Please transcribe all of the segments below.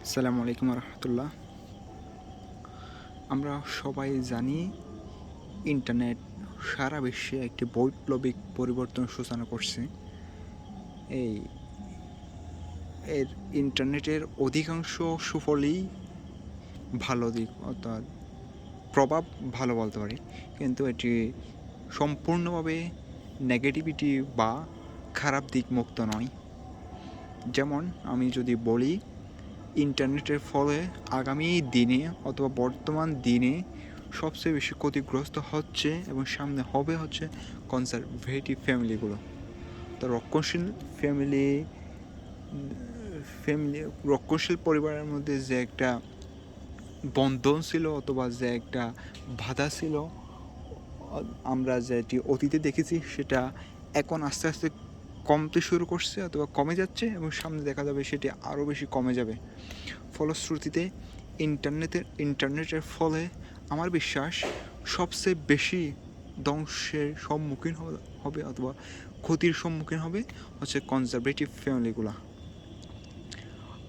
আসসালামু আলাইকুম রহমতুল্লাহ। আমরা সবাই জানি ইন্টারনেট সারা বিশ্বে একটি বৈপ্লবিক পরিবর্তন সূচনা করছে। এই এর ইন্টারনেটের অধিকাংশ সুফলই ভালো দিক, অর্থাৎ প্রভাব ভালো বলতে পারি, কিন্তু এটি সম্পূর্ণভাবে নেগেটিভিটি বা খারাপ দিক মুক্ত নয়। যেমন আমি যদি বলি, ইন্টারনেটের ফলে আগামী দিনে অথবা বর্তমান দিনে সবচেয়ে বেশি ক্ষতিগ্রস্ত হচ্ছে এবং সামনে হবে হচ্ছে কনজারভেটিভ ফ্যামিলিগুলো। তো রক্ষণশীল ফ্যামিলি ফ্যামিলি রক্ষণশীল পরিবারের মধ্যে যে একটা বন্ধন ছিল অথবা যে একটা বাধা ছিল, আমরা যেটি অতীতে দেখেছি সেটা এখন আস্তে আস্তে কমতে শুরু করছে অথবা কমে যাচ্ছে এবং সামনে দেখা যাবে সেটি আরও বেশি কমে যাবে। ফলশ্রুতিতে ইন্টারনেটের ফলে আমার বিশ্বাস সবচেয়ে বেশি ধ্বংসের সম্মুখীন হবে অথবা ক্ষতির সম্মুখীন হবে হচ্ছে কনজারভেটিভ ফ্যামিলিগুলো।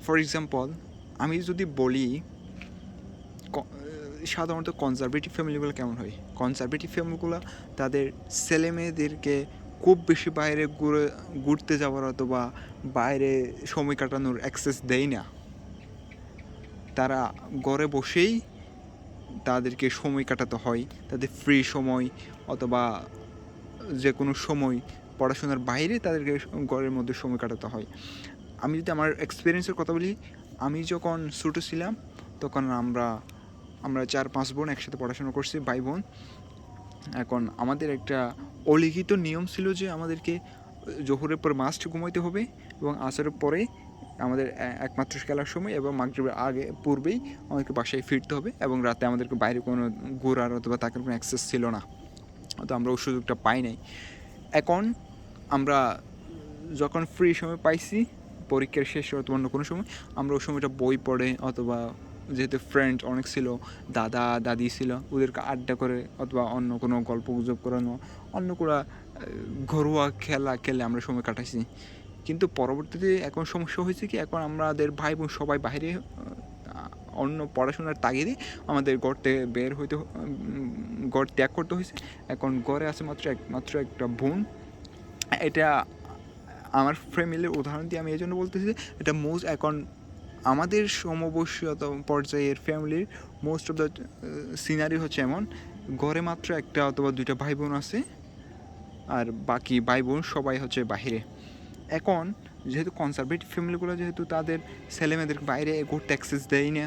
ফর এক্সাম্পল, আমি যদি বলি সাধারণত কনজারভেটিভ ফ্যামিলিগুলো কেমন হয়। কনজারভেটিভ ফ্যামিলিগুলো তাদের ছেলে মেয়েদেরকে খুব বেশি বাইরে ঘুরতে যাওয়ার অথবা বাইরে সময় কাটানোর অ্যাক্সেস দেয় না। তারা ঘরে বসেই তাদেরকে সময় কাটাতে হয়। তাদের ফ্রি সময় অথবা যে কোনো সময় পড়াশোনার বাইরে তাদেরকে ঘরের মধ্যে সময় কাটাতে হয়। আমি যদি আমার এক্সপিরিয়েন্সের কথা বলি, আমি যখন ছোটো ছিলাম তখন আমরা 4-5 বোন একসাথে পড়াশোনা করছি, ভাই বোন। এখন আমাদের একটা অলিখিত নিয়ম ছিল যে আমাদেরকে জোহরের পর মাস্ট ঘুমাইতে হবে এবং আসরের পরে আমাদের একমাত্র খেলার সময় এবং মাগরিবের আগে পূর্বেই আমাদেরকে বাসায় ফিরতে হবে এবং রাতে আমাদেরকে বাইরে কোনো ঘোরার অথবা তাকে কোনো অ্যাক্সেস ছিল না, তো আমরা ওই সুযোগটা পাই নাই। এখন আমরা যখন ফ্রি সময় পাইছি, পরীক্ষার শেষে অথবা অন্য কোনো সময়, আমরা ওই সময়টা বই পড়ে অথবা যেহেতু ফ্রেন্ড অনেক ছিল, দাদা দাদি ছিল, ওদেরকে আড্ডা করে অথবা অন্য কোনো গল্প গুজব করানো, অন্য কোনো ঘরোয়া খেলা খেলে আমরা সময় কাটাইছি। কিন্তু পরবর্তীতে এখন সমস্যা হয়েছে কি, এখন আমাদের ভাই বোন সবাই বাইরে অন্য পড়াশোনার তাগিদে আমাদের ঘর ত্যাগ করতে হয়েছে। এখন ঘরে আছে একমাত্র একটা বোন। এটা আমার ফ্যামিলির উদাহরণ দিয়ে আমি এই জন্য বলতেছি যে এটা এখন আমাদের সমবয়সীয়তা পর্যায়ের ফ্যামিলির মোস্ট অফ দ্য সিনারি হচ্ছে এমন, ঘরে মাত্র একটা অথবা দুইটা ভাই বোন আছে আর বাকি ভাই বোন সবাই হচ্ছে বাহিরে। এখন যেহেতু কনজারভেটিভ ফ্যামিলিগুলো যেহেতু তাদের ছেলেমেয়েদেরকে বাইরে ঘুরতে অ্যাক্সেস দেয় না,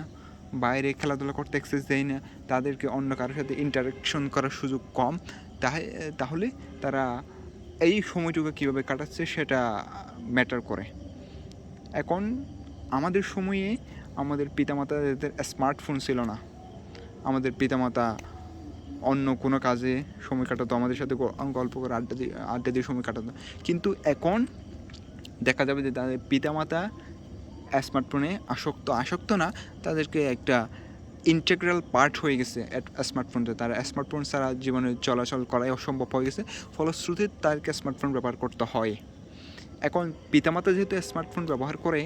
বাইরে খেলাধুলা করতে অ্যাক্সেস দেয় না, তাদেরকে অন্য কারোর সাথে ইন্টারাকশন করার সুযোগ কম, তাহলে তারা এই সময়টুকু কীভাবে কাটাচ্ছে সেটা ম্যাটার করে। এখন আমাদের সময়ে আমাদের পিতামাতাদের স্মার্টফোন ছিল না, আমাদের পিতামাতা অন্য কোনো কাজে সময় কাটাতো, আমাদের সাথে গল্প করে আড্ডা দিয়ে সময় কাটাতো। কিন্তু এখন দেখা যাবে যে তাদের পিতামাতা স্মার্টফোনে আসক্ত না, তাদেরকে একটা ইন্টেগ্রাল পার্ট হয়ে গেছে স্মার্টফোনটা। তারা স্মার্টফোন ছাড়া জীবনে চলাচল করাই অসম্ভব হয়ে গেছে, ফলশ্রুতিতে তাদেরকে স্মার্টফোন ব্যবহার করতে হয়। এখন পিতামাতা যেহেতু স্মার্টফোন ব্যবহার করে,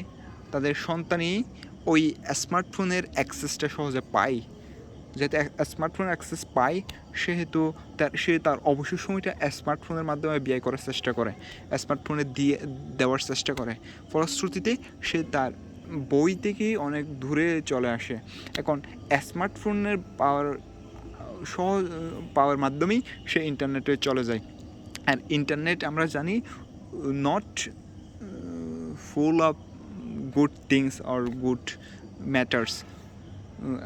তাদের সন্তানই ওই স্মার্টফোনের অ্যাক্সেসটা সহজে পায়। যেহেতু স্মার্টফোনের অ্যাক্সেস পায়, সেহেতু সে তার অবসর সময়টা স্মার্টফোনের মাধ্যমে ব্যয় করার চেষ্টা করে, স্মার্টফোনে দেওয়ার চেষ্টা করে। ফলশ্রুতিতে সে তার বই থেকেই অনেক দূরে চলে আসে। এখন স্মার্টফোনের পাওয়ার মাধ্যমেই সে ইন্টারনেটে চলে যায়। আর ইন্টারনেট আমরা জানি not full of good things or good matters.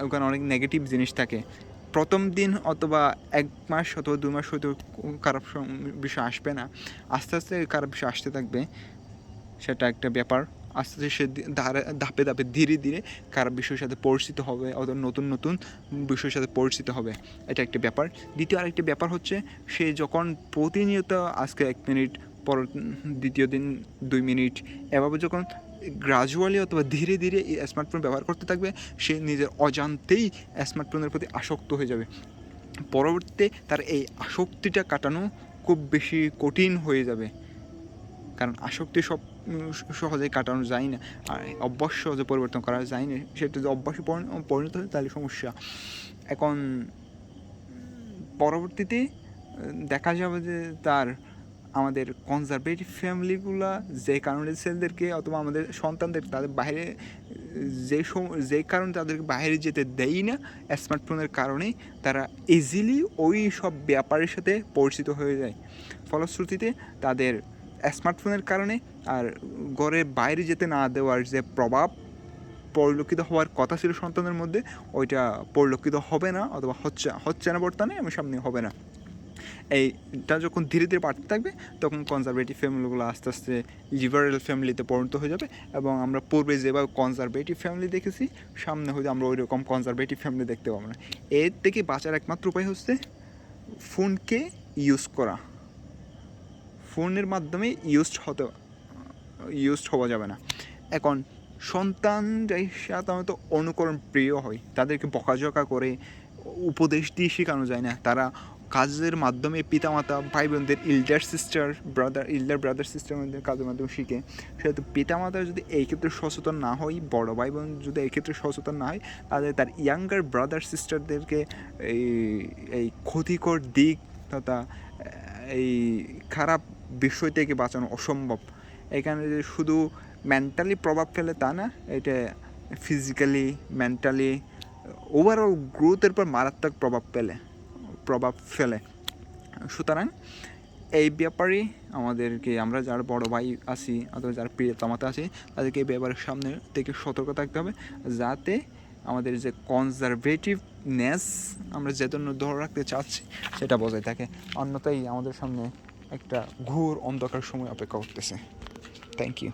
ওখানে অনেক নেগেটিভ জিনিস থাকে। প্রথম দিন অথবা 1 মাস অথবা 2 মাস হয়তো খারাপ বিষয় আসবে না, আস্তে আস্তে খারাপ বিষয় আসতে থাকবে, সেটা একটা ব্যাপার। আস্তে আস্তে সে ধাপে ধাপে ধীরে ধীরে খারাপ বিষয়ের সাথে পরিচিত হবে অথবা নতুন নতুন বিষয়ের সাথে পরিচিত হবে, এটা একটা ব্যাপার। দ্বিতীয় আরেকটি ব্যাপার হচ্ছে, সে যখন প্রতিনিয়ত আজকে 1 মিনিট, পর দ্বিতীয় দিন 2 মিনিট, এভাবে যখন গ্রাজুয়ালি অথবা ধীরে ধীরে এই স্মার্টফোন ব্যবহার করতে থাকবে, সে নিজের অজান্তেই স্মার্টফোনের প্রতি আসক্ত হয়ে যাবে। পরবর্তীতে তার এই আসক্তিটা কাটানো খুব বেশি কঠিন হয়ে যাবে, কারণ আসক্তি সহজে কাটানো যায় না, আর অভ্যাস সহজে পরিবর্তন করা যায় না। সেটা যদি অভ্যাসে পরিণত হয় তাহলে সমস্যা। এখন পরবর্তীতে দেখা যাবে যে আমাদের কনজারভেটিভ ফ্যামিলিগুলা যে কারণে ছেলেদেরকে অথবা আমাদের সন্তানদের তাদের বাইরে যে কারণে তাদেরকে বাইরে যেতে দেয় না, স্মার্টফোনের কারণে তারা ইজিলি ওই সব ব্যাপারের সাথে পরিচিত হয়ে যায়। ফলশ্রুতিতে তাদের স্মার্টফোনের কারণে আর ঘরের বাইরে যেতে না দেওয়ার যে প্রভাব পরিলক্ষিত হওয়ার কথা ছিল সন্তানের মধ্যে, ওইটা পরিলক্ষিত হবে না, অথবা হচ্ছে না বর্তমানে, এবং সামনে হবে না। এইটা যখন ধীরে ধীরে বাড়তে থাকবে তখন কনজারভেটিভ ফ্যামিলিগুলো আস্তে আস্তে লিবারেল ফ্যামিলিতে পরিণত হয়ে যাবে, এবং আমরা পূর্বে যেভাবে কনজারভেটিভ ফ্যামিলি দেখেছি সামনে হয়তো আমরা ওই রকম কনজারভেটিভ ফ্যামিলি দেখতে পাবো না। এর থেকে বাঁচার একমাত্র উপায় হচ্ছে ফোনকে ইউজ করা। ফোনের মাধ্যমে ইউজড হওয়া যাবে না। এখন সন্তানরাই সাধারণত অনুকরণ প্রিয় হয়, তাদেরকে বকাঝকা করে উপদেশ দিয়ে শেখানো যায় না। তারা কাজের মাধ্যমে পিতামাতা ভাই বোনদের ইল্ডার ব্রাদার সিস্টার কাজের মাধ্যমে শিখে। সেহেতু পিতামাতা যদি এই ক্ষেত্রে সচেতন না হয়, বড় ভাই বোন যদি এই ক্ষেত্রে সচেতন না হয়, তাহলে তার ইয়াঙ্গার ব্রাদার সিস্টারদেরকে এই ক্ষতিকর দিক তথা এই খারাপ বিষয় থেকে বাঁচানো অসম্ভব। এখানে শুধু মেন্টালি প্রভাব ফেলে তা না, এটা ফিজিক্যালি, মেন্টালি, ওভারঅল গ্রোথের পর মারাত্মক প্রভাব ফেলে। সুতরাং এই ব্যাপারে আমরা যারা বড় ভাই আছি অথবা যারা পিতামাতা আছি তাদেরকে এই ব্যাপারের সামনে থেকে সতর্ক থাকতে হবে, যাতে আমাদের যে কনজারভেটিভনেস আমরা যে জন্য ধরে রাখতে চাচ্ছি সেটা বজায় থাকে। অন্যথায় আমাদের সামনে একটা ঘোর অন্ধকার সময় অপেক্ষা করতেছে। Thank you.